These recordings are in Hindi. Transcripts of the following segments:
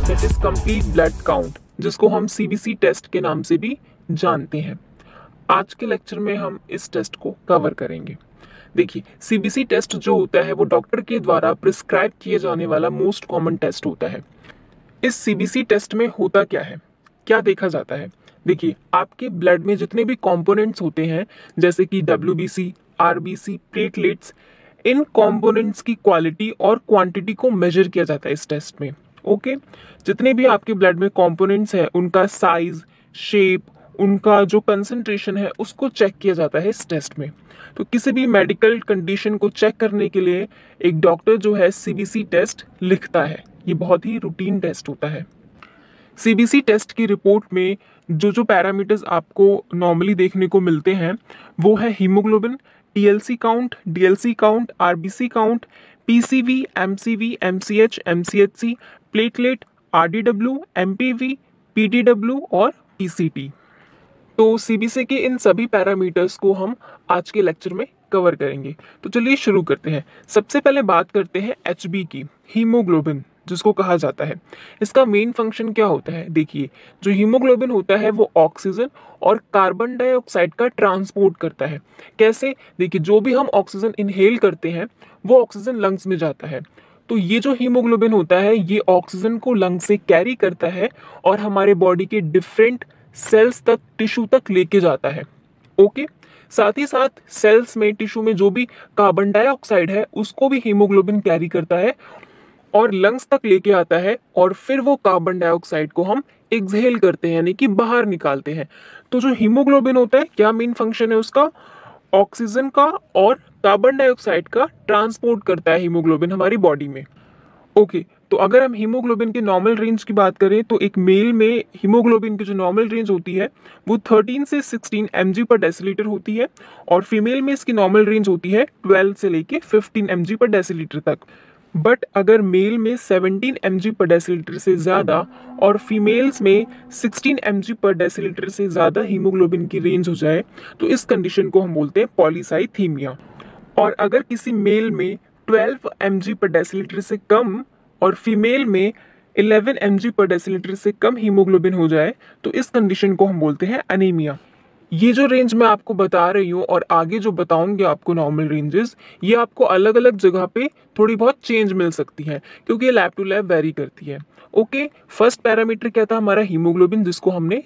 That is complete blood count, जिसको हम सीबीसी टेस्ट के नाम से भी जानते हैं। आज के लेक्चर में हम इस टेस्ट को कवर करेंगे। देखिए, सीबीसी टेस्ट जो होता है वो डॉक्टर के द्वारा प्रिस्क्राइब किए जाने वाला मोस्ट कॉमन टेस्ट होता है। इस सीबीसी टेस्ट में होता क्या है, क्या देखा जाता है? देखिए, आपके ब्लड में जितने भी कंपोनेंट्स होते हैं, जैसे कि डब्ल्यूबीसी, आरबीसी, प्लेटलेट्स, इन कंपोनेंट्स की क्वालिटी और क्वांटिटी को मेजर किया जाता है इस टेस्ट में। ओके, जितने भी आपके ब्लड में कंपोनेंट्स हैं उनका साइज, शेप, उनका जो कंसंट्रेशन है उसको चेक किया जाता है इस टेस्ट में। तो किसी भी मेडिकल कंडीशन को चेक करने के लिए एक डॉक्टर जो है सीबीसी टेस्ट लिखता है। ये बहुत ही रूटीन टेस्ट होता है। सीबीसी टेस्ट की रिपोर्ट में जो पैरामीटर्स आपको नॉर्मली देखने को मिलते हैं वो है haemoglobin, TLC count, DLC count, RBC count, PCV, MCV, MCH, MCHC, platelet, RDW, MPV, PDW और पीसीटी। तो सीबीसी के इन सभी पैरामीटर्स को हम आज के लेक्चर में कवर करेंगे। तो चलिए शुरू करते हैं। सबसे पहले बात करते हैं एचबी की, हीमोग्लोबिन जिसको कहा जाता है। इसका मेन फंक्शन क्या होता है? देखिए, जो हीमोग्लोबिन होता है वो ऑक्सीजन और कार्बन डाइऑक्साइड का ट्रांसपोर्ट करता है। कैसे? देखिए, जो भी हम ऑक्सीजन इनहेल करते हैं वो ऑक्सीजन लंग्स में जाता है। तो ये जो हीमोग्लोबिन होता है ये ऑक्सीजन को लंग से कैरी करता है और हमारे बॉडी के डिफरेंट सेल्स तक, टिश्यू तक लेके जाता है। ओके, साथ ही साथ सेल्स में, टिश्यू में जो भी कार्बन डाइऑक्साइड है उसको भी हीमोग्लोबिन कैरी करता है और लंग्स तक लेके आता है और फिर वो कार्बन डाइऑक्साइड को हम एक्सहेल करते हैं, यानी कि बाहर निकालते हैं। तो जो हीमोग्लोबिन होता है, क्या मेन फंक्शन है उसका? ऑक्सीजन का और कार्बन डाइऑक्साइड का ट्रांसपोर्ट करता है हीमोग्लोबिन हमारी बॉडी में। ओके, तो अगर हम हीमोग्लोबिन के नॉर्मल रेंज की बात करें तो एक मेल में हीमोग्लोबिन की जो नॉर्मल रेंज होती है वो 13 से 16 mg पर डेसीलीटर होती है और फीमेल में इसकी नॉर्मल रेंज होती है 12 से लेके 15 mg पर डेसीलीटर तक। बट अगर मेल में 17 mg पर डेसीलीटर से ज़्यादा और फीमेल्स में 16 mg पर डेसीलीटर से ज़्यादा हीमोग्लोबिन की रेंज हो जाए तो इस कंडीशन को हम बोलते हैं पॉलीसाइथीमिया। और अगर किसी मेल में 12 mg पर डेसीलीटर से कम और फीमेल में 11 mg पर डेसीलीटर से कम हीमोग्लोबिन हो जाए तो इस कंडीशन को हम बोलते हैं अनीमिया। ये जो रेंज मैं आपको बता रही हूँ और आगे जो बताऊंगी आपको नॉर्मल रेंजेस, ये आपको अलग अलग जगह पे थोड़ी बहुत चेंज मिल सकती है क्योंकि ये लैब टू लैब वेरी करती है। ओके, फर्स्ट पैरामीटर क्या था हमारा? हीमोग्लोबिन, जिसको हमने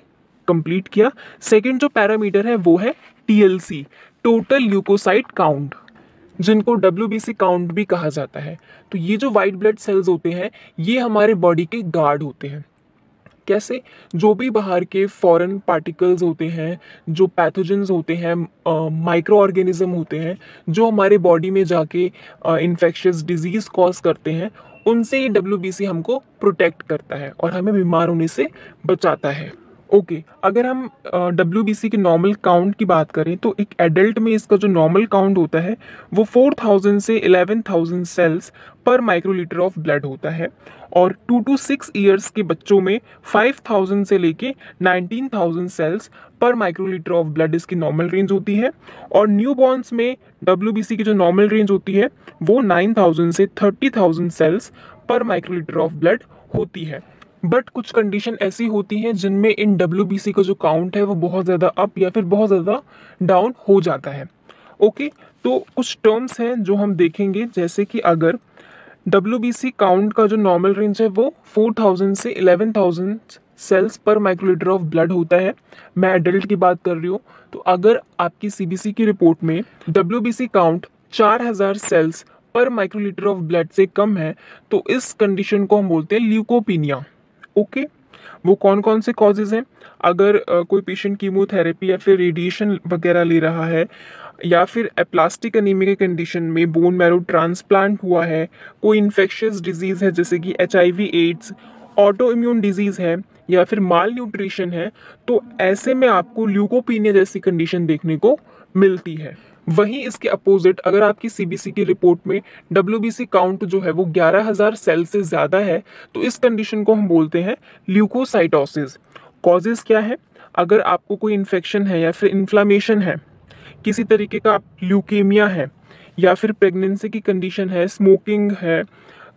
कंप्लीट किया। सेकंड जो पैरामीटर है वो है टीएलसी, टोटल ल्यूकोसाइट काउंट, जिनको डब्ल्यूबीसी काउंट भी कहा जाता है। तो ये जो वाइट ब्लड सेल्स होते हैं ये हमारे बॉडी के गार्ड होते हैं। कैसे? जो भी बाहर के फॉरेन पार्टिकल्स होते हैं, जो पैथोजेंस होते हैं, माइक्रो ऑर्गेनिज्म होते हैं, जो हमारे बॉडी में जाके इन्फेक्शियस डिजीज कॉज करते हैं, उनसे ये डब्ल्यूबीसी हमको प्रोटेक्ट करता है और हमें बीमार होने से बचाता है। ओके, अगर हम डब्ल्यूबीसी के नॉर्मल काउंट की बात करें तो एक एडल्ट में इसका जो नॉर्मल काउंट होता है वो 4000 से 11,000 सेल्स पर माइक्रोलीटर ऑफ ब्लड होता है और 2 to 6 ईयर्स के बच्चों में 5000 से लेके 19,000 सेल्स पर माइक्रोलीटर ऑफ ब्लड इसकी नॉर्मल रेंज होती है और न्यूबॉर्न्स में डब्ल्यूबीसी की जो नॉर्मल रेंज होती है वो 9,000 से 30,000 सेल्स पर माइक्रोलीटर ऑफ ब्लड होती है। बट कुछ कंडीशन ऐसी होती हैं जिनमें इन डब्ल्यूबीसी का जो काउंट है वो बहुत ज़्यादा अप या फिर बहुत ज़्यादा डाउन हो जाता है। ओके, तो कुछ टर्म्स हैं जो हम देखेंगे, जैसे कि अगर डब्ल्यूबीसी काउंट का जो नॉर्मल रेंज है वो 4000 से 11,000 सेल्स पर माइक्रोलीटर ऑफ ब्लड होता है, मैं एडल्ट की बात कर रही हूँ। तो अगर आपकी सीबीसी की रिपोर्ट में डब्ल्यूबीसी काउंट 4000 सेल्स पर माइक्रोलीटर ऑफ ब्लड से कम है तो इस कंडीशन को हम बोलते हैं ल्यूकोपीनिया। ओके, वो कौन कौन से कॉजेज हैं? अगर कोई पेशेंट कीमोथेरेपी या फिर रेडिएशन वगैरह ले रहा है, या फिर एप्लास्टिक एनीमिया के कंडीशन में बोन मैरो ट्रांसप्लांट हुआ है, कोई इन्फेक्शियस डिजीज है जैसे कि HIV AIDS, auto immune disease है या फिर माल न्यूट्रिशन है, तो ऐसे में आपको ल्यूकोपीनिया जैसी कंडीशन देखने को मिलती है। वहीं इसके अपोजिट अगर आपकी सीबीसी की रिपोर्ट में डब्ल्यूबीसी काउंट जो है वो 11,000 सेल से ज़्यादा है तो इस कंडीशन को हम बोलते हैं ल्यूकोसाइटोसिस। कॉजेज क्या है? अगर आपको कोई इन्फेक्शन है या फिर इन्फ्लामेशन है, किसी तरीके का ल्यूकेमिया है या फिर प्रेगनेंसी की कंडीशन है, स्मोकिंग है,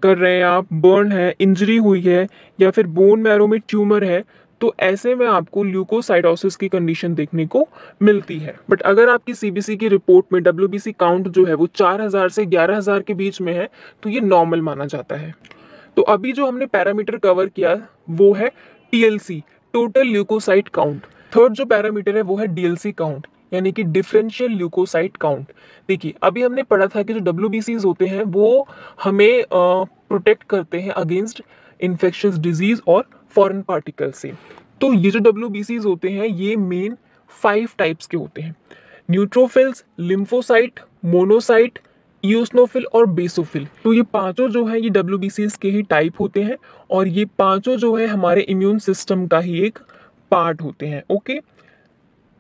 कर रहे हैं आप, बर्न है, इंजरी हुई है या फिर बोन मैरो में ट्यूमर है, तो ऐसे में आपको ल्यूकोसाइटोसिस की कंडीशन देखने को मिलती है। बट अगर आपकी सीबीसी की रिपोर्ट में डब्ल्यूबीसी काउंट जो है वो 4000 से 11000 के बीच में है तो ये नॉर्मल माना जाता है। तो अभी जो हमने पैरामीटर कवर किया वो है TLC, total leucocyte count. Third जो पैरामीटर है वो है डीएलसी काउंट, यानी कि डिफरेंशियल ल्यूकोसाइट काउंट। देखिए अभी हमने पढ़ा था कि जो डब्ल्यूबीसीज होते हैं वो हमें प्रोटेक्ट करते हैं अगेंस्ट इन्फेक्शियस डिजीज और फॉरेन पार्टिकल से। तो ये जो डब्ल्यूबीसीज होते हैं ये मेन 5 टाइप्स के होते हैं: न्यूट्रोफिल्स, लिम्फोसाइट, मोनोसाइट, इओसिनोफिल और बेसोफिल। तो ये पांचों जो है ये डब्ल्यूबीसीज के ही टाइप होते हैं और ये पांचों जो है हमारे इम्यून सिस्टम का ही एक पार्ट होते हैं। ओके,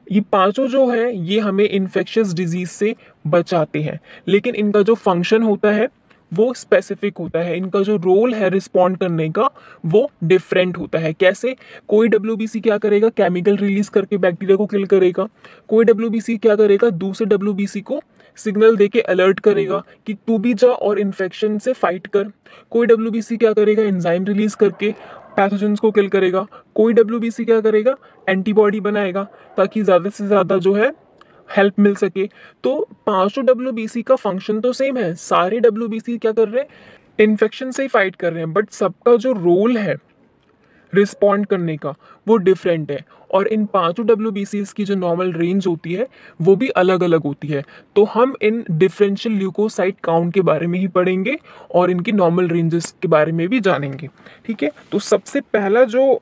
ये पांचों जो है ये हमें इन्फेक्शियस डिजीज से बचाते हैं, लेकिन इनका जो फंक्शन होता है वो स्पेसिफिक होता है। इनका जो रोल है रिस्पॉन्ड करने का वो डिफरेंट होता है। कैसे? कोई डब्ल्यूबीसी क्या करेगा, केमिकल रिलीज करके बैक्टीरिया को किल करेगा। कोई डब्ल्यूबीसी क्या करेगा, दूसरे डब्ल्यूबीसी को सिग्नल देके अलर्ट करेगा कि तू भी जा और इन्फेक्शन से फाइट कर। कोई डब्ल्यूबीसी क्या करेगा, एंजाइम रिलीज करके पैथोजेंस को किल करेगा। कोई डब्ल्यूबीसी क्या करेगा, एंटीबॉडी बनाएगा ताकि ज़्यादा से ज़्यादा जो है हेल्प मिल सके। तो पांचों डब्ल्यूबीसी का फंक्शन तो सेम है, सारे डब्ल्यूबीसी क्या कर रहे हैं, इन्फेक्शन से ही फाइट कर रहे हैं, बट सबका जो रोल है रिस्पॉन्ड करने का वो डिफरेंट है। और इन पांचों डब्ल्यूबीसीज की जो नॉर्मल रेंज होती है वो भी अलग अलग होती है। तो हम इन डिफरेंशियल ल्यूकोसाइट काउंट के बारे में ही पढ़ेंगे और इनकी नॉर्मल रेंजेस के बारे में भी जानेंगे। ठीक है, तो सबसे पहला जो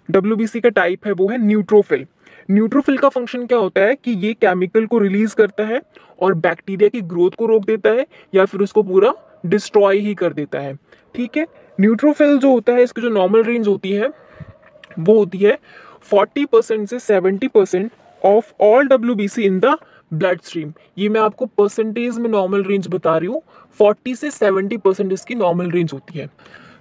डब्ल्यूबीसी का टाइप है वो है न्यूट्रोफिल। न्यूट्रोफिल का फंक्शन क्या होता है कि ये केमिकल को रिलीज करता है और बैक्टीरिया की ग्रोथ को रोक देता है या फिर उसको पूरा डिस्ट्रॉय ही कर देता है। ठीक है, न्यूट्रोफिल जो होता है इसकी जो नॉर्मल रेंज होती है वो होती है 40% से 70% of all WBC in the blood stream. ये मैं आपको परसेंटेज में नॉर्मल रेंज बता रही हूँ, 40 से 70% इसकी नॉर्मल रेंज होती है।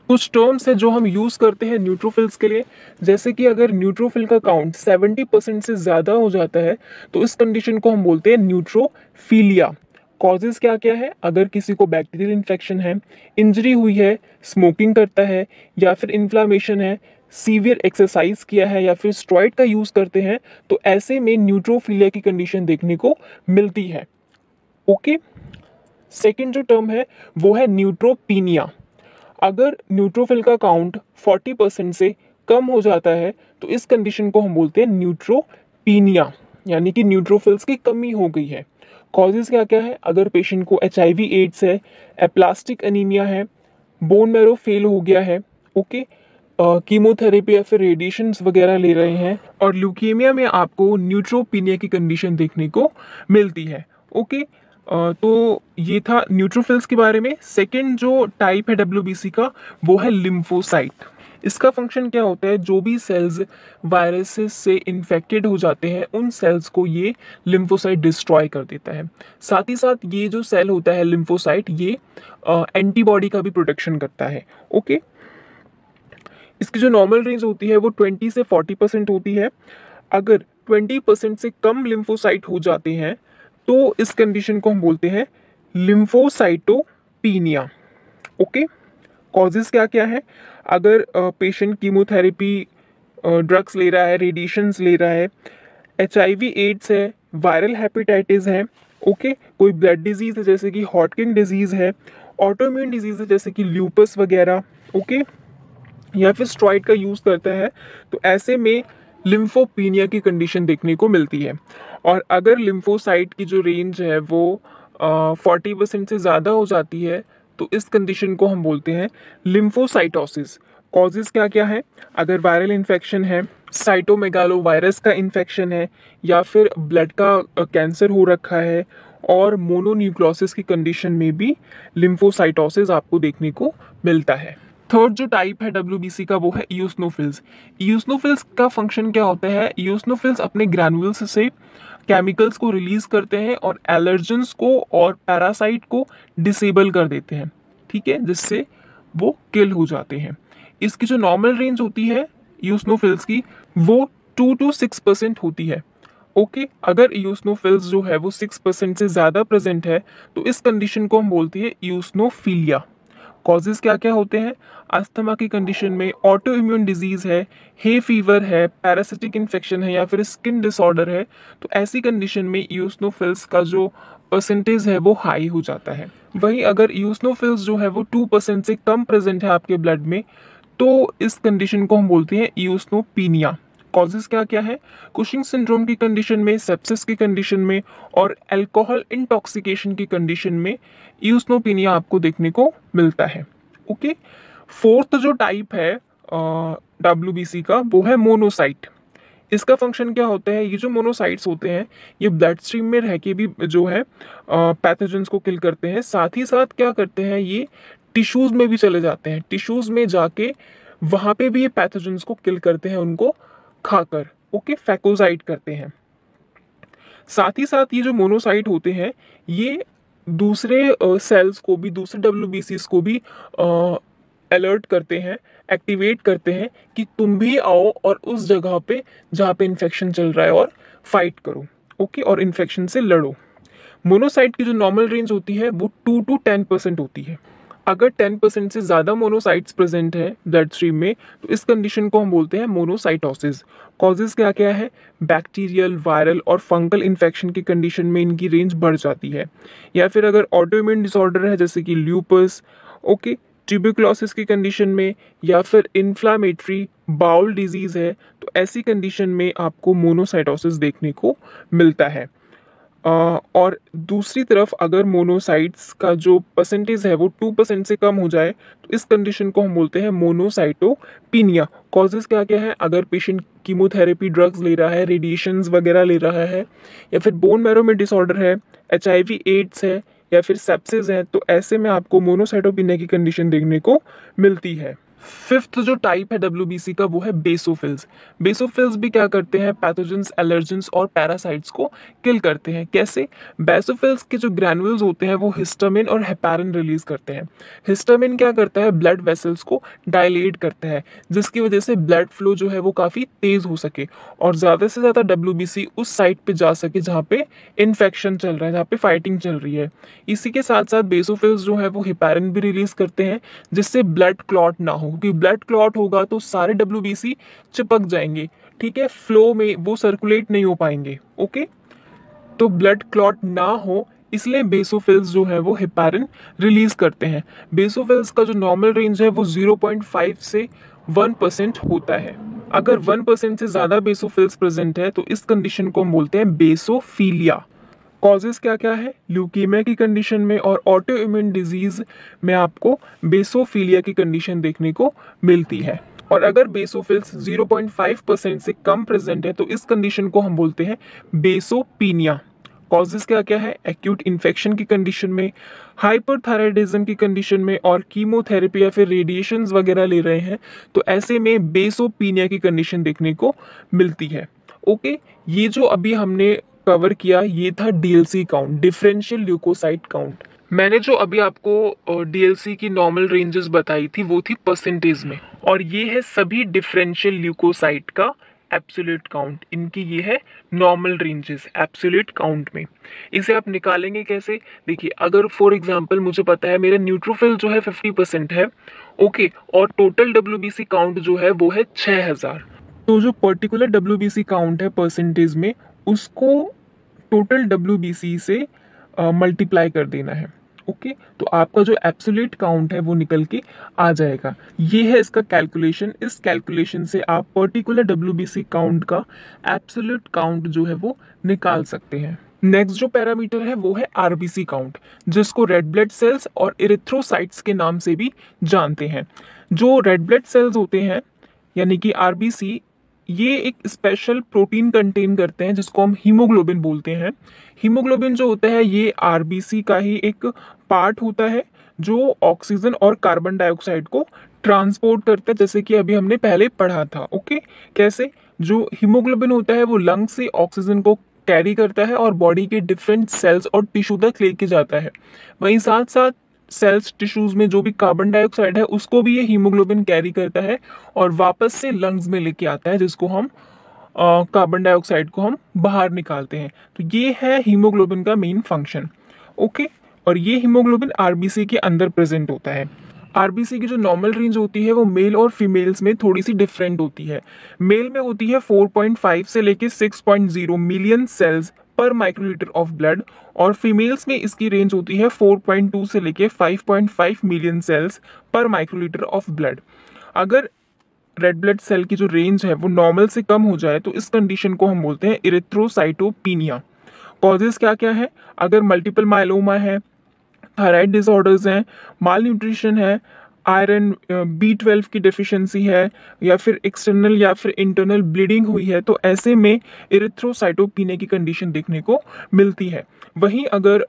कुछ टर्म्स है जो हम यूज करते हैं न्यूट्रोफिल्स के लिए, जैसे कि अगर न्यूट्रोफिल का काउंट 70% से ज्यादा हो जाता है तो इस कंडीशन को हम बोलते हैं न्यूट्रोफीलिया। कॉजेज क्या क्या है, अगर किसी को बैक्टीरियल इन्फेक्शन है, इंजरी हुई है, स्मोकिंग करता है या फिर इन्फ्लामेशन है, सीवियर एक्सरसाइज किया है या फिर स्टेरॉइड का यूज करते हैं, तो ऐसे में न्यूट्रोफीलिया की कंडीशन देखने को मिलती है। ओके, सेकेंड जो टर्म है वो है न्यूट्रोपीनिया। अगर न्यूट्रोफिल का काउंट 40% से कम हो जाता है तो इस कंडीशन को हम बोलते हैं न्यूट्रोपीनिया, यानी कि न्यूट्रोफिल्स की कमी हो गई है। कॉजेज क्या क्या है, अगर पेशेंट को HIV एड्स है, एप्लास्टिक एनीमिया है, बोन मैरो फेल हो गया है, ओके, कीमोथेरेपी या फिर रेडिएशन वगैरह ले रहे हैं, और ल्यूकेमिया में आपको न्यूट्रोपीनिया की कंडीशन देखने को मिलती है। ओके, तो ये था न्यूट्रोफिल्स के बारे में। सेकंड जो टाइप है डब्ल्यूबीसी का वो है लिम्फोसाइट। इसका फंक्शन क्या होता है, जो भी सेल्स वायरसेस से इन्फेक्टेड हो जाते हैं उन सेल्स को ये लिम्फोसाइट डिस्ट्रॉय कर देता है। साथ ही साथ ये जो सेल होता है लिम्फोसाइट ये एंटीबॉडी का भी प्रोटेक्शन करता है। ओके, इसकी जो नॉर्मल रेंज होती है वो 20 से 40% होती है। अगर 20% से कम लिम्फोसाइट हो जाते हैं तो इस कंडीशन को हम बोलते हैं लिम्फोसाइटोपीनिया। ओके, कॉजेज क्या क्या है, अगर पेशेंट कीमोथेरेपी ड्रग्स ले रहा है, रेडिएशंस ले रहा है, HIV एड्स है, वायरल हेपेटाइटिस है, ओके, कोई ब्लड डिजीज है जैसे कि हॉटकिन डिजीज है, ऑटोइम्यून डिजीज है जैसे कि ल्यूपस वगैरह, ओके, या फिर स्टेरॉइड का यूज करता है, तो ऐसे में लिम्फोपीनिया की कंडीशन देखने को मिलती है। और अगर लिम्फोसाइट की जो रेंज है वो 40% से ज़्यादा हो जाती है तो इस कंडीशन को हम बोलते हैं लिम्फोसाइटोसिस। कॉजेज क्या क्या है, अगर वायरल इन्फेक्शन है, साइटोमेगालो वायरस का इन्फेक्शन है, या फिर ब्लड का कैंसर हो रखा है, और मोनोन्यूक्लियोसिस की कंडीशन में भी लिम्फोसाइटोसिस आपको देखने को मिलता है। थर्ड जो टाइप है डब्ल्यूबीसी का वो है इओसिनोफिल्स। इओसिनोफिल्स का फंक्शन क्या होता है, इओसिनोफिल्स अपने ग्रैन्युल्स से केमिकल्स को रिलीज करते हैं और एलर्जेंस को और पैरासाइट को डिसेबल कर देते हैं, ठीक है, जिससे वो किल हो जाते हैं। इसकी जो नॉर्मल रेंज होती है इओसिनोफिल्स की वो 2 to 6% होती है। ओके, अगर इओसिनोफिल्स जो है वो 6% से ज़्यादा प्रेजेंट है तो इस कंडीशन को हम बोलते हैं इओसिनोफीलिया। कॉजेज क्या क्या होते हैं? अस्थमा की कंडीशन में, ऑटो इम्यून डिजीज है, हे फीवर है, पैरासिटिक इन्फेक्शन है या फिर स्किन डिसऑर्डर है, तो ऐसी कंडीशन में ईओसिनोफिल्स का जो परसेंटेज है वो हाई हो जाता है। वहीं अगर ईओसिनोफिल्स जो है वो 2% से कम प्रेजेंट है आपके ब्लड में, तो इस कंडीशन को हम बोलते हैं ईओसिनोपीनिया। कॉजेज क्या क्या है? कुशिंग सिंड्रोम की कंडीशन में, सेप्सिस की कंडीशन में और अल्कोहल इंटॉक्सिकेशन की कंडीशन में ईओसिनोपीनिया आपको देखने को मिलता है। ओके, फोर्थ जो टाइप है डब्ल्यूबीसी का वो है मोनोसाइट। इसका फंक्शन क्या होता है? ये जो मोनोसाइट्स होते हैं ये ब्लड स्ट्रीम में रह के भी जो है पैथोजेंस को किल करते हैं, साथ ही साथ क्या करते हैं ये टिश्यूज में भी चले जाते हैं, टिश्यूज में जाके वहां पे भी ये पैथोजेंस को किल करते हैं उनको खाकर। ओके, फैकोसाइट करते हैं। साथ ही साथ ये जो मोनोसाइट होते हैं ये दूसरे सेल्स को भी, दूसरे डब्ल्यूबीसीज को भी अलर्ट करते हैं, एक्टिवेट करते हैं कि तुम भी आओ और उस जगह पे जहाँ पे इन्फेक्शन चल रहा है और फाइट करो। ओके, और इन्फेक्शन से लड़ो। मोनोसाइट की जो नॉर्मल रेंज होती है वो 2 to 10% होती है। अगर 10% से ज़्यादा मोनोसाइट्स प्रेजेंट है ब्लड स्ट्रीम में तो इस कंडीशन को हम बोलते हैं मोनोसाइटोसिस। कॉजेज क्या क्या है? बैक्टीरियल, वायरल और फंगल इन्फेक्शन की कंडीशन में इनकी रेंज बढ़ जाती है, या फिर अगर ऑटोइम्यून डिसऑर्डर है जैसे कि ल्यूपस, ओके, ट्यूबरकुलोसिस की कंडीशन में, या फिर इन्फ्लामेटरी बाउल डिजीज है, तो ऐसी कंडीशन में आपको मोनोसाइटोसिस देखने को मिलता है। और दूसरी तरफ अगर मोनोसाइट्स का जो परसेंटेज है वो 2% से कम हो जाए तो इस कंडीशन को हम बोलते हैं मोनोसाइटोपीनिया। कॉजेज क्या क्या है? अगर पेशेंट कीमोथेरेपी ड्रग्स ले रहा है, रेडिएशंस वगैरह ले रहा है, या फिर बोन मैरो में डिसऑर्डर है, एचआईवी एड्स है या फिर सेप्सिस है, तो ऐसे में आपको मोनोसाइटोपीनिया की कंडीशन देखने को मिलती है। फिफ्थ जो टाइप है डब्ल्यूबीसी का वो है बेसोफिल्स। बेसोफिल्स भी क्या करते हैं? पैथोजेंस, एलर्जेंस और पैरासाइट्स को किल करते हैं। कैसे? बेसोफिल्स के जो ग्रैनुल्स होते हैं वो हिस्टामिन और हेपारिन रिलीज करते हैं। हिस्टामिन क्या करता है? ब्लड वेसल्स को डायलेट करता है, जिसकी वजह से ब्लड फ्लो जो है वो काफ़ी तेज हो सके और ज़्यादा से ज़्यादा डब्ल्यूबीसी उस साइट पे जा सके जहाँ पे इन्फेक्शन चल रहा है, जहाँ पे फाइटिंग चल रही है। इसी के साथ साथ बेसोफिल्स जो है वो हेपारिन भी रिलीज करते हैं, जिससे ब्लड क्लॉट ना हो, क्योंकि ब्लड क्लॉट होगा तो सारे डब्ल्यूबीसी चिपक जाएंगे। ठीक है, फ्लो में वो सर्कुलेट नहीं हो पाएंगे। ओके, तो ब्लड क्लॉट ना हो इसलिए बेसोफिल्स जो है वो हेपारिन रिलीज करते हैं। बेसोफिल्स का जो नॉर्मल रेंज है वो 0.5 से 1% होता है। अगर 1% से ज्यादा बेसोफिल्स प्रेजेंट है तो इस कंडीशन को हम बोलते हैं बेसोफीलिया। कॉजेज क्या क्या है? ल्यूकीमिया की कंडीशन में और ऑटो इम्यून डिजीज में आपको बेसोफीलिया की कंडीशन देखने को मिलती है। और अगर बेसोफिल्स 0.5% से कम प्रेजेंट है तो इस कंडीशन को हम बोलते हैं बेसोपीनिया। कॉजेज क्या क्या है? एक्यूट इन्फेक्शन की कंडीशन में, हाइपरथायराइडिज्म की कंडीशन में और कीमोथेरेपी या फिर रेडिएशंस वगैरह ले रहे हैं तो ऐसे में बेसोपीनिया की कंडीशन देखने को मिलती है। ओके, ये जो अभी हमने कवर किया ये था DLC count, differential leukocyte count. मैंने जो अभी आपको डीएलसी की नॉर्मल रेंजेस बताई थी वो थी परसेंटेज में, और ये है सभी डिफरेंशियल ल्यूकोसाइट का एब्सोल्यूट काउंट। इनकी ये है नॉर्मल रेंजेस एब्सोल्यूट काउंट में। इसे आप निकालेंगे कैसे? देखिए, अगर फॉर एग्जांपल मुझे पता है मेरा न्यूट्रोफिल जो है 50% है, ओके, और टोटल डब्ल्यूबीसी काउंट जो है वो है 6000, तो जो पर्टिकुलर डब्ल्यूबीसी काउंट है परसेंटेज में उसको टोटल डब्ल्यूबीसी से मल्टीप्लाई कर देना है। ओके, तो आपका जो एब्सोल्यूट काउंट है वो निकल के आ जाएगा। ये है इसका कैलकुलेशन। इस कैलकुलेशन से आप पर्टिकुलर डब्ल्यूबीसी काउंट का एब्सोल्यूट काउंट जो है वो निकाल सकते हैं। नेक्स्ट जो पैरामीटर है वो है आरबीसी काउंट, जिसको रेड ब्लड सेल्स और इरिथ्रोसाइट्स के नाम से भी जानते हैं। जो रेड ब्लड सेल्स होते हैं यानी कि आरबीसी, ये एक स्पेशल प्रोटीन कंटेन करते हैं जिसको हम हीमोग्लोबिन बोलते हैं। हीमोग्लोबिन जो होता है ये आरबीसी का ही एक पार्ट होता है जो ऑक्सीजन और कार्बन डाइऑक्साइड को ट्रांसपोर्ट करता है, जैसे कि अभी हमने पहले पढ़ा था। ओके, कैसे? जो हीमोग्लोबिन होता है वो लंग से ऑक्सीजन को कैरी करता है और बॉडी के डिफरेंट सेल्स और टिश्यू तक लेके जाता है। वहीं साथ साथ सेल्स, टिश्यूज में जो भी कार्बन डाइऑक्साइड है उसको भी ये हीमोग्लोबिन कैरी करता है और वापस से लंग्स में लेके आता है, जिसको हम कार्बन डाइऑक्साइड को हम बाहर निकालते हैं। तो ये है हीमोग्लोबिन का मेन फंक्शन। ओके, और ये हीमोग्लोबिन आरबीसी के अंदर प्रेजेंट होता है। आरबीसी की जो नॉर्मल रेंज होती है वो मेल और फीमेल्स में थोड़ी सी डिफरेंट होती है। मेल में होती है 4.5 से लेके 6.0 मिलियन सेल्स पर माइक्रोलीटर ऑफ ब्लड, और फीमेल्स में इसकी रेंज होती है 4.2 से लेके 5.5 मिलियन सेल्स पर माइक्रोलीटर ऑफ ब्लड। अगर रेड ब्लड सेल की जो रेंज है वो नॉर्मल से कम हो जाए तो इस कंडीशन को हम बोलते हैं इरिथ्रोसाइटोपिनिया। कॉजेस क्या क्या है? अगर मल्टीपल माइलोमा है, थायराइड डिसऑर्डर्स हैं, माल न्यूट्रिशन है, आयरन B12 की डिफिशियंसी है, या फिर एक्सटर्नल या फिर इंटरनल ब्लीडिंग हुई है, तो ऐसे में इरिथ्रोसाइटोपिनिया की कंडीशन देखने को मिलती है। वहीं अगर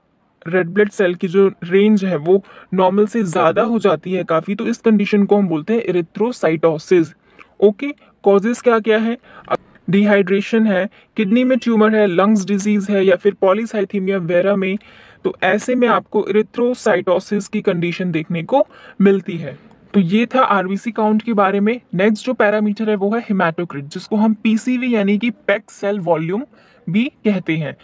रेड ब्लड सेल की जो रेंज है वो नॉर्मल से ज़्यादा हो जाती है काफ़ी, तो इस कंडीशन को हम बोलते हैं इरिथ्रोसाइटोसिस। ओके, कॉजेस क्या क्या है? डिहाइड्रेशन है, किडनी में ट्यूमर है, लंग्स डिजीज है, या फिर पॉलीसाइथीमिया वेरा में, तो ऐसे में आपको इरिथ्रोसाइटोसिस की कंडीशन देखने को मिलती है। तो ये था आरबीसी काउंट के बारे में। नेक्स्ट जो पैरामीटर है वो है हेमाटोक्रिट, जिसको हम पीसीवी यानी कि पैक्ड सेल वॉल्यूम भी कहते हैं।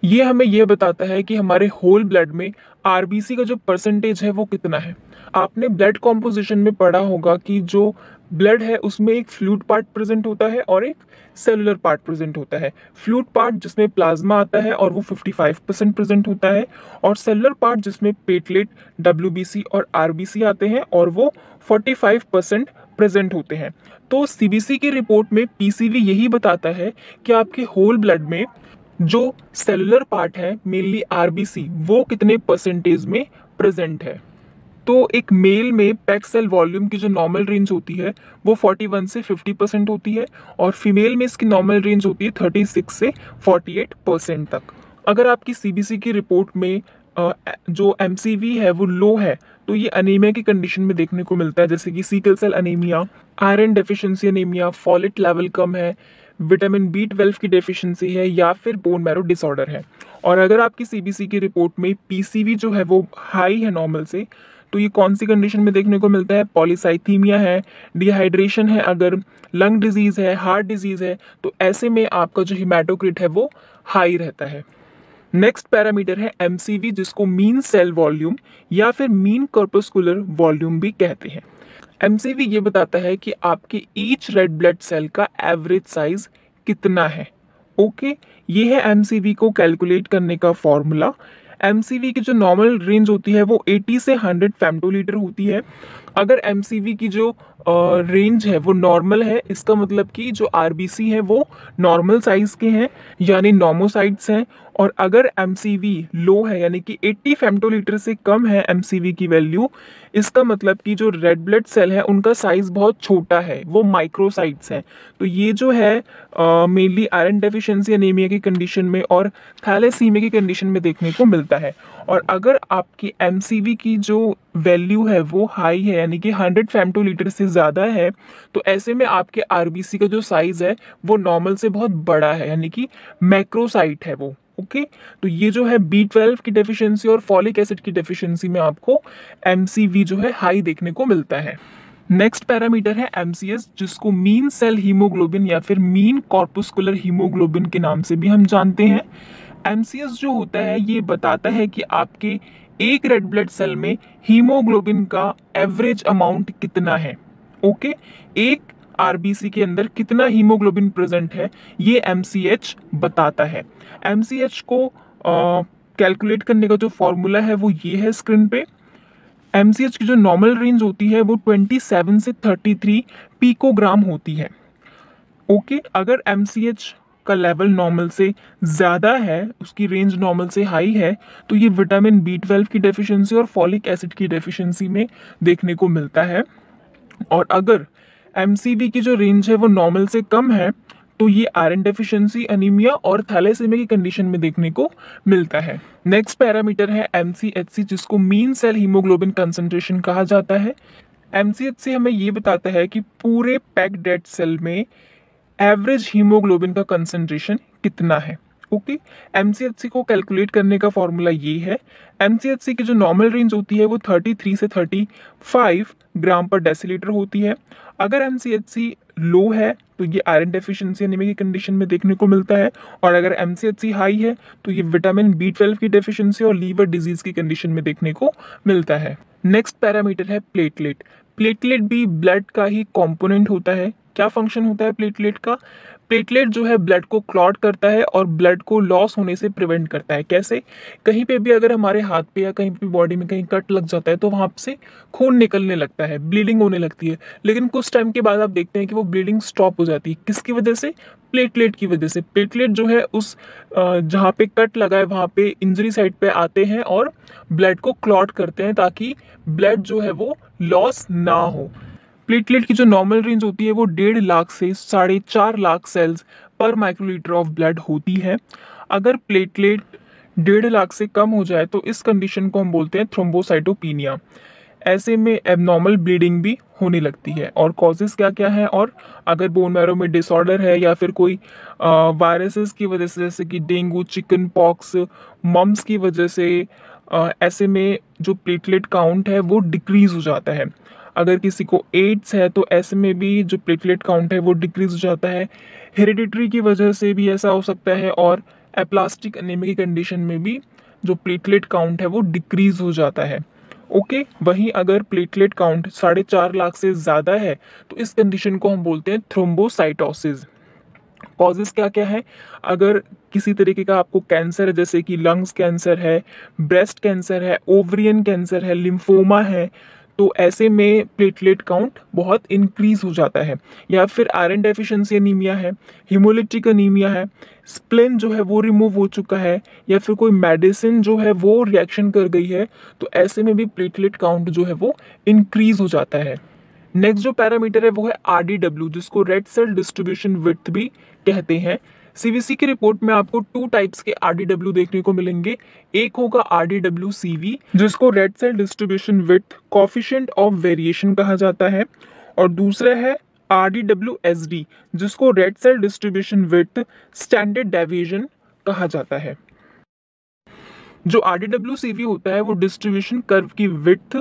ये हमें यह बताता है कि हमारे होल ब्लड में आरबीसी का जो परसेंटेज है वो कितना है। आपने ब्लड कॉम्पोजिशन में पढ़ा होगा कि जो ब्लड है उसमें एक फ्लूइड पार्ट प्रेजेंट होता है और एक सेलुलर पार्ट प्रेजेंट होता है। फ्लूइड पार्ट जिसमें प्लाज्मा आता है और वो 55% प्रेजेंट होता है, और सेलुलर पार्ट जिसमें पेटलेट, डब्ल्यूबीसी और आरबीसी आते हैं और वो 45% प्रेजेंट होते हैं। तो सीबीसी की रिपोर्ट में पीसीवी यही बताता है कि आपके होल ब्लड में जो सेलुलर पार्ट है, मेनली आरबीसी, वो कितने परसेंटेज में प्रेजेंट है। तो एक मेल में पैक सेल वॉल्यूम की जो नॉर्मल रेंज होती है वो 41 से 50% होती है, और फीमेल में इसकी नॉर्मल रेंज होती है 36 से 48% तक। अगर आपकी सीबीसी की रिपोर्ट में जो एमसीवी है वो लो है, तो ये अनीमिया की कंडीशन में देखने को मिलता है, जैसे कि sickle cell anaemia, iron deficiency anaemia, folate level कम है, विटामिन B12 की डेफिशिएंसी है, या फिर बोन मैरो डिसऑर्डर है। और अगर आपकी सीबीसी की रिपोर्ट में पीसीवी जो है वो हाई है नॉर्मल से, तो ये कौन सी कंडीशन में देखने को मिलता है? पॉलीसाइथीमिया है, डिहाइड्रेशन है, अगर लंग डिजीज है, हार्ट डिजीज है, तो ऐसे में आपका जो हिमेटोक्रिट है वो हाई रहता है। नेक्स्ट पैरामीटर है एमसीवी, जिसको मीन सेल वॉल्यूम या फिर मीन कॉर्पस्कुलर वॉल्यूम भी कहते हैं। एमसीवी ये बताता है कि आपके ईच रेड ब्लड सेल का एवरेज साइज कितना है। ओके, ये है एमसीवी को कैलकुलेट करने का फॉर्मूला। एमसीवी की जो नॉर्मल रेंज होती है वो 80 से 100 फेम्टोलीटर होती है। अगर एमसीवी की जो रेंज है वो नॉर्मल है, इसका मतलब कि जो आरबीसी है वो नॉर्मल साइज के हैं, यानी नॉर्मोसाइट्स हैं। और अगर एमसीवी लो है, यानी कि 80 फेम्टोलीटर से कम है एमसीवी की वैल्यू, इसका मतलब कि जो रेड ब्लड सेल है उनका साइज बहुत छोटा है, वो माइक्रोसाइट्स हैं। तो ये जो है मेनली आयरन डेफिशिएंसी एनीमिया की कंडीशन में और थैलेसीमिया की कंडीशन में देखने को मिलता है। और अगर आपकी एमसीवी की जो वैल्यू है वो हाई है, यानी कि 100 फेम्टोलीटर से ज़्यादा है, तो ऐसे में आपके आरबीसी का जो साइज है वो नॉर्मल से बहुत बड़ा है, यानी कि मैक्रोसाइट है वो। ओके, तो ये जो है B12 की डेफिशिएंसी और फॉलिक एसिड की डेफिशिएंसी में आपको एमसीवी जो है हाई देखने को मिलता है। नेक्स्ट पैरामीटर है एमसीएस, जिसको मीन सेल हीमोग्लोबिन या फिर मीन कॉर्पुस्कुलर हीमोग्लोबिन के नाम से भी हम जानते हैं। एमसीएस जो होता है ये बताता है कि आपके एक रेड ब्लड सेल में हीमोग्लोबिन का एवरेज अमाउंट कितना है। ओके, एक आरबीसी के अंदर कितना हीमोग्लोबिन प्रेजेंट है, ये एमसीएच बताता है। एमसीएच को कैलकुलेट करने का जो फॉर्मूला है वो ये है स्क्रीन पे। एमसीएच की जो नॉर्मल रेंज होती है वो 27 से 33 पिकोग्राम होती है। ओके, अगर एमसीएच का लेवल नॉर्मल से ज़्यादा है, उसकी रेंज नॉर्मल से हाई है, तो ये विटामिन B12 की डेफिशिएंसी और फॉलिक एसिड की डेफिशिएंसी में देखने को मिलता है। और अगर एमसीवी की जो रेंज है वो नॉर्मल से कम है, तो ये आयरन डेफिशिएंसी, अनीमिया और थैलेसीमिया की कंडीशन में देखने को मिलता है। नेक्स्ट पैरामीटर है एमसीएचसी, जिसको मीन सेल हीमोग्लोबिन कंसंट्रेशन कहा जाता है। एमसीएचसी हमें ये बताता है कि पूरे पैक्ड रेड सेल में एवरेज हीमोग्लोबिन का कंसंट्रेशन कितना है। ओके, एमसीएचसी को कैलकुलेट करने का फॉर्मूला ये है। एमसीएचसी की जो नॉर्मल रेंज होती है वो 33 से 35 ग्राम पर डेसीलीटर होती है। अगर MCHC लो है तो ये आयरन डेफिशिएंसी एनीमिया की कंडीशन में देखने को मिलता है, और अगर MCHC हाई है तो ये विटामिन B12 की डेफिशिएंसी और लीवर डिजीज की कंडीशन में देखने को मिलता है। नेक्स्ट पैरामीटर है प्लेटलेट। प्लेटलेट भी ब्लड का ही कंपोनेंट होता है। क्या फंक्शन होता है प्लेटलेट का? प्लेटलेट जो है ब्लड को क्लॉट करता है और ब्लड को लॉस होने से प्रिवेंट करता है। कैसे? कहीं पे भी अगर हमारे हाथ पे या कहीं पे बॉडी में कहीं कट लग जाता है तो वहां से खून निकलने लगता है, ब्लीडिंग होने लगती है, लेकिन कुछ टाइम के बाद आप देखते हैं कि वो ब्लीडिंग स्टॉप हो जाती है। किसकी वजह से? प्लेटलेट की वजह से। प्लेटलेट जो है उस जहाँ पे कट लगा है वहां पे इंजरी साइड पे आते हैं और ब्लड को क्लॉट करते हैं ताकि ब्लड जो है वो लॉस ना हो। प्लेटलेट की जो नॉर्मल रेंज होती है वो 1.5 लाख से 4.5 लाख सेल्स पर माइक्रोलीटर ऑफ ब्लड होती है। अगर प्लेटलेट 1.5 लाख से कम हो जाए तो इस कंडीशन को हम बोलते हैं थ्रोम्बोसाइटोपिनिया। ऐसे में एबनॉर्मल ब्लीडिंग भी होने लगती है। और कॉजेस क्या क्या है, और अगर बोन मैरो में डिसऑर्डर है या फिर कोई वायरसेस की वजह से जैसे कि डेंगू, चिकन पॉक्स, मम्स की वजह से ऐसे में जो प्लेटलेट काउंट है वो डिक्रीज हो जाता है। अगर किसी को एड्स है तो ऐसे में भी जो प्लेटलेट काउंट है वो डिक्रीज हो जाता है। हेरिडिटरी की वजह से भी ऐसा हो सकता है, और एप्लास्टिक एनीमिया की कंडीशन में भी जो प्लेटलेट काउंट है वो डिक्रीज हो जाता है। ओके, वहीं अगर प्लेटलेट काउंट 4.5 लाख से ज़्यादा है तो इस कंडीशन को हम बोलते हैं थ्रोम्बोसाइटोसिस। कॉजेस क्या क्या है? अगर किसी तरीके का आपको कैंसर है, जैसे कि लंग्स कैंसर है, ब्रेस्ट कैंसर है, ओवरियन कैंसर है, लिम्फोमा है, तो ऐसे में प्लेटलेट काउंट बहुत इंक्रीज हो जाता है। या फिर आयरन डेफिशिएंसी एनीमिया है, हिमोलिटिक एनीमिया है, स्प्लेन जो है वो रिमूव हो चुका है, या फिर कोई मेडिसिन जो है वो रिएक्शन कर गई है, तो ऐसे में भी प्लेटलेट काउंट जो है वो इंक्रीज हो जाता है। नेक्स्ट जो पैरामीटर है वो है RDW, जिसको रेड सेल डिस्ट्रीब्यूशन विड्थ भी कहते हैं। सीवीसी की रिपोर्ट में आपको 2 टाइप्स के RDW देखने को मिलेंगे। एक होगा RDW-CV, जिसको red cell distribution width coefficient of variation कहा जाता है, और दूसरा है RDW-SD, जिसको red cell distribution width standard deviation कहा जाता है। जो RDW-CV होता है वो डिस्ट्रीब्यूशन कर्व की विड्थ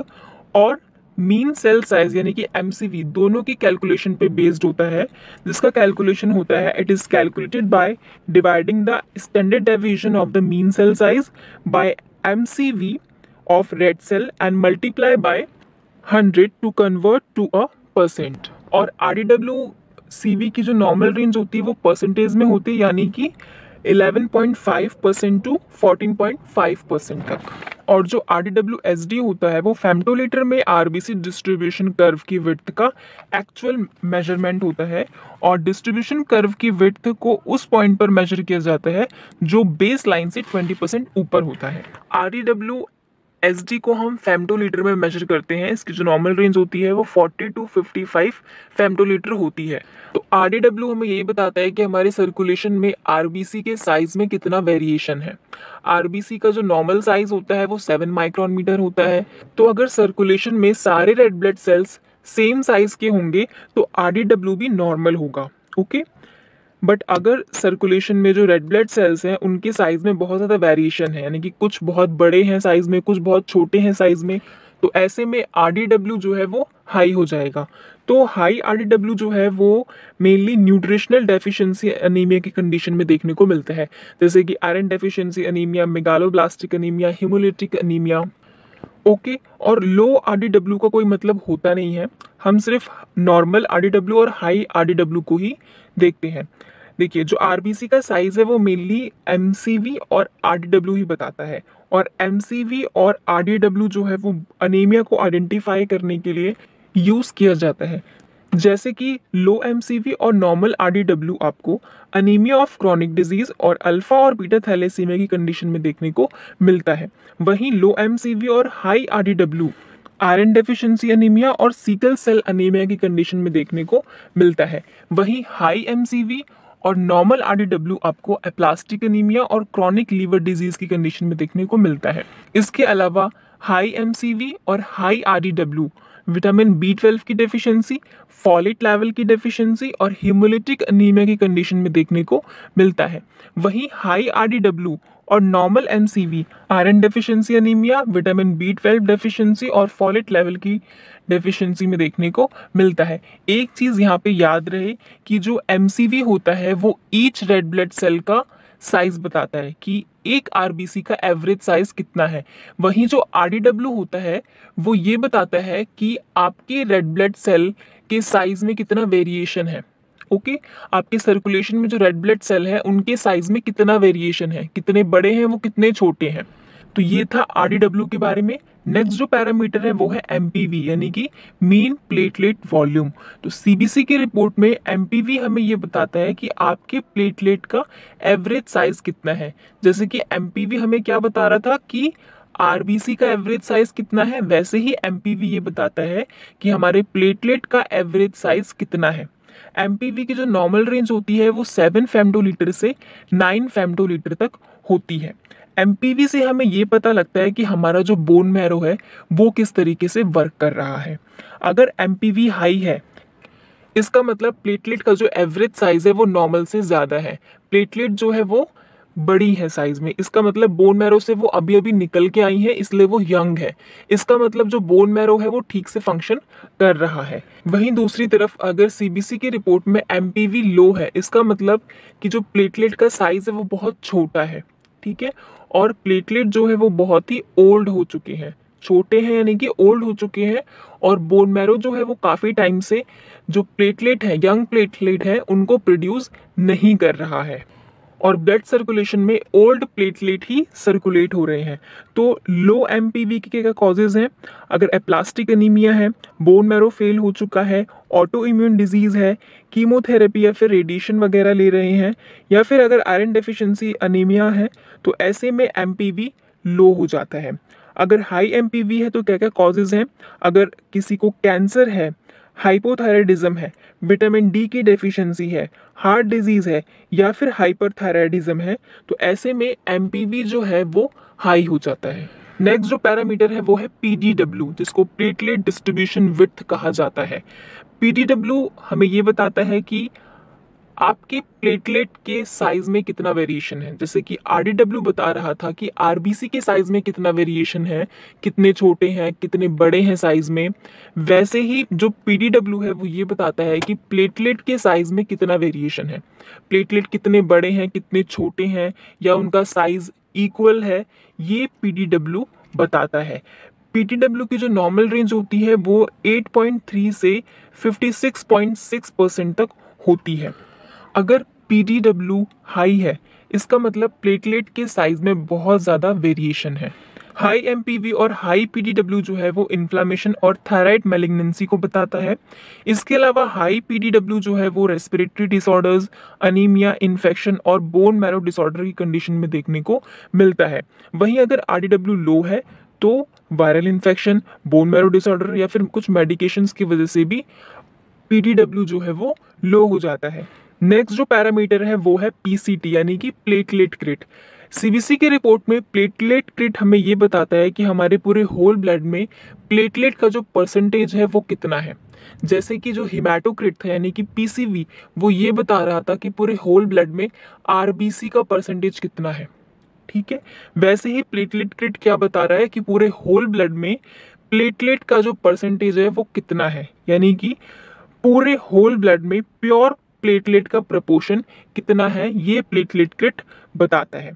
और मीन सेल साइज यानी कि MCV दोनों की कैलकुलेशन पे बेस्ड होता है, जिसका कैलकुलेशन होता है it is calculated by dividing the standard deviation of the mean cell size by MCV of red cell and multiply by 100 to convert to a percent. और RDW-CV की जो नॉर्मल रेंज होती है वो परसेंटेज में होती है, यानी कि 11.5% टू 14.5% तक। और जो RDW-SD होता है वो फेम्टोलीटर में RBC डिस्ट्रीब्यूशन कर्व की विड्थ का एक्चुअल मेजरमेंट होता है, और डिस्ट्रीब्यूशन कर्व की विड्थ को उस पॉइंट पर मेजर किया जाता है जो बेस लाइन से 20% ऊपर होता है। RDW-SD को हम फेम्टोलीटर में मेजर करते हैं। इसकी जो नॉर्मल रेंज होती है वो 40 टू 55 फेम्टोलीटर होती है। तो RDW हमें यही बताता है कि हमारे सर्कुलेशन में RBC के साइज में कितना वेरिएशन है। RBC का जो नॉर्मल साइज होता है वो 7 माइक्रोन मीटर होता है। तो अगर सर्कुलेशन में सारे red blood cells same size के होंगे तो RDW भी नॉर्मल होगा। ओके, बट अगर सर्कुलेशन में जो रेड ब्लड सेल्स हैं उनके साइज में बहुत ज़्यादा वेरिएशन है, यानी कि कुछ बहुत बड़े हैं साइज में, कुछ बहुत छोटे हैं साइज में, तो ऐसे में RDW जो है वो हाई हो जाएगा। तो हाई RDW जो है वो मेनली न्यूट्रिशनल डेफिशिएंसी एनीमिया की कंडीशन में देखने को मिलता है, जैसे कि iron deficiency anaemia, megaloblastic anaemia, haemolytic anaemia. Okay, और लो RDW का कोई मतलब होता नहीं है, हम सिर्फ नॉर्मल RDW और हाई RDW को ही देखते हैं। देखिए, जो RBC का साइज है वो मेनली MCV और RDW ही बताता है, और MCV और RDW जो है वो अनीमिया को आइडेंटिफाई करने के लिए यूज किया जाता है। जैसे कि लो MCV और नॉर्मल RDW आपको अनीमिया ऑफ क्रॉनिक डिजीज और अल्फा और बीटा थैलेसीमिया की कंडीशन में देखने को मिलता है। वहीं लो MCV और high RDW iron deficiency anaemia और सीकल सेल एनीमिया की कंडीशन में देखने को मिलता है। वहीं हाई MCV और नॉर्मल RDW आपको एप्लास्टिक एनीमिया और क्रॉनिक लीवर डिजीज की कंडीशन में देखने को मिलता है। इसके अलावा हाई MCV और हाई RDW विटामिन B12 की डेफिशिएंसी, फॉलेट लेवल की डेफिशिएंसी और हिमोलिटिक एनीमिया की कंडीशन में देखने को मिलता है। वहीं हाई RDW और normal MCV iron deficiency anaemia, vitamin B 12 deficiency और फॉलेट लेवल की डेफिशिएंसी में देखने को मिलता है। एक चीज यहाँ पे याद रहे कि जो एमसीवी होता है वो ईच रेड ब्लड सेल का साइज बताता है कि एक आरबीसी का एवरेज साइज कितना है। वहीं जो आरडीडब्ल्यू होता है वो ये बताता है कि आपके रेड ब्लड सेल के साइज में कितना वेरिएशन है। ओके आपके सर्कुलेशन में जो रेड ब्लड सेल है उनके साइज में कितना वेरिएशन है, कितने बड़े हैं वो कितने छोटे हैं। तो ये था आरडीडब्ल्यू के बारे में। नेक्स्ट जो पैरामीटर है वो है एमपीवी यानी कि मीन प्लेटलेट वॉल्यूम। तो सीबीसी की रिपोर्ट में एमपीवी हमें ये बताता है कि आपके प्लेटलेट का एवरेज साइज कितना है। जैसे कि एमपीवी हमें क्या बता रहा था कि आरबीसी का एवरेज साइज कितना है, वैसे ही एमपीवी ये बताता है कि हमारे प्लेटलेट का एवरेज साइज कितना है। एमपीवी की जो नॉर्मल रेंज होती है वो 7 फेम्टोलीटर से 9 फेम्टोलीटर तक होती है। एमपीवी से हमें ये पता लगता है कि हमारा जो बोन मैरो है वो किस तरीके से वर्क कर रहा है। अगर एमपीवी हाई है इसका मतलब प्लेटलेट का जो एवरेज साइज है वो नॉर्मल से ज़्यादा है, प्लेटलेट जो है वो बड़ी है साइज में। इसका मतलब बोन मैरो से वो अभी अभी निकल के आई है इसलिए वो यंग है। इसका मतलब जो बोन मैरो है वो ठीक से फंक्शन कर रहा है। वहीं दूसरी तरफ अगर सीबीसी की रिपोर्ट में एमपीवी लो है इसका मतलब कि जो प्लेटलेट का साइज है वो बहुत छोटा है, ठीक है, और प्लेटलेट जो है वो बहुत ही ओल्ड हो चुके हैं। छोटे हैं यानी कि ओल्ड हो चुके हैं और बोन मैरो जो है वो काफ़ी टाइम से जो प्लेटलेट है, यंग प्लेटलेट है, उनको प्रोड्यूस नहीं कर रहा है और ब्लड सर्कुलेशन में ओल्ड प्लेटलेट ही सर्कुलेट हो रहे हैं। तो लो एमपीवी के क्या कॉजेज हैं? अगर एप्लास्टिक एनीमिया है, बोन मैरो फेल हो चुका है, ऑटो इम्यून डिजीज है, कीमोथेरेपी या फिर रेडिएशन वगैरह ले रहे हैं, या फिर अगर आयरन डेफिशिएंसी एनीमिया है तो ऐसे में एमपीवी लो हो जाता है। अगर हाई एमपीवी है तो क्या क्या कॉजेज हैं? अगर किसी को कैंसर है, हाइपोथायराइडिज्म है, विटामिन डी की डेफिशिएंसी है, हार्ट डिजीज है या फिर हाइपरथायराइडिज्म है तो ऐसे में एमपीवी जो है वो हाई हो जाता है। नेक्स्ट जो पैरामीटर है वो है पीडीडब्ल्यू जिसको प्लेटलेट डिस्ट्रीब्यूशन विड्थ कहा जाता है। पीडीडब्ल्यू हमें ये बताता है कि आपके प्लेटलेट के साइज में कितना वेरिएशन है। जैसे कि आरडीडब्ल्यू बता रहा था कि आरबीसी के साइज में कितना वेरिएशन है, कितने छोटे हैं कितने बड़े हैं साइज में, वैसे ही जो पीडीडब्ल्यू है वो ये बताता है कि प्लेटलेट के साइज में कितना वेरिएशन है, प्लेटलेट कितने बड़े हैं कितने छोटे हैं या उनका साइज इक्वल है, ये पीडीडब्ल्यू बताता है। पीटीडब्ल्यू की जो नॉर्मल रेंज होती है वो 8.3 से 56.6% तक होती है। अगर पीडीडब्ल्यू हाई है इसका मतलब प्लेटलेट के साइज में बहुत ज़्यादा वेरिएशन है। हाई एमपीवी और हाई पीडीडब्ल्यू जो है वो इन्फ्लामेशन और थायराइड मैलिग्नेंसी को बताता है। इसके अलावा हाई पीडीडब्ल्यू जो है वो रेस्पिरेटरी डिसऑर्डर्स, अनीमिया, इन्फेक्शन और बोन मैरो डिसऑर्डर की कंडीशन में देखने को मिलता है। वहीं अगर आरडीडब्ल्यू लो है तो viral infection, bone marrow disorder या फिर कुछ मेडिकेशंस की वजह से भी पीडीडब्ल्यू जो है वो लो हो जाता है। नेक्स्ट जो पैरामीटर है वो है पीसीटी यानी कि प्लेटलेट क्रिट। सीबीसी के रिपोर्ट में प्लेटलेट क्रिट हमें ये बताता है कि हमारे पूरे होल ब्लड में प्लेटलेट का जो परसेंटेज है वो कितना है। जैसे कि जो हिमैटोक्रिट था यानी कि पीसीवी वो ये बता रहा था कि पूरे होल ब्लड में आरबीसी का परसेंटेज कितना है, ठीक है, वैसे ही प्लेटलेट क्रिट क्या बता रहा है कि पूरे होल ब्लड में प्लेटलेट का जो परसेंटेज है वो कितना है, यानी कि पूरे होल ब्लड में प्योर प्लेटलेट का प्रपोर्शन कितना है, ये प्लेटलेट क्रिट बताता है।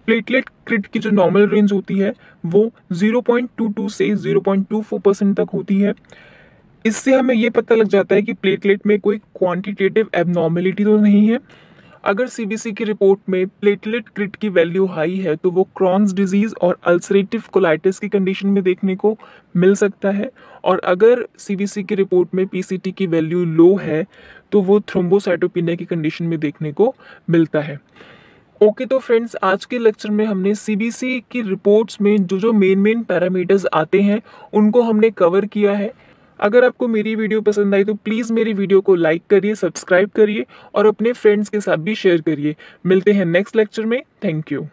प्लेटलेट क्रिट की जो नॉर्मल रेंज होती है वो 0.22 से 0.24% तक होती है। इससे हमें ये पता लग जाता है कि प्लेटलेट में कोई क्वांटिटेटिव एबनॉर्मेलिटी तो नहीं है। अगर सीबीसी की रिपोर्ट में प्लेटलेट क्रिट की वैल्यू हाई है तो वो क्रॉन्स डिजीज और अल्सरेटिव कोलाइटिस की कंडीशन में देखने को मिल सकता है, और अगर सीबीसी की रिपोर्ट में पीसीटी की वैल्यू लो है तो वो थ्रोम्बोसाइटोपिनिया की कंडीशन में देखने को मिलता है। ओके तो फ्रेंड्स, आज के लेक्चर में हमने सीबीसी की रिपोर्ट्स में जो मेन पैरामीटर्स आते हैं उनको हमने कवर किया है। अगर आपको मेरी वीडियो पसंद आई तो प्लीज़ मेरी वीडियो को लाइक करिए, सब्सक्राइब करिए और अपने फ्रेंड्स के साथ भी शेयर करिए। मिलते हैं नेक्स्ट लेक्चर में। Thank you.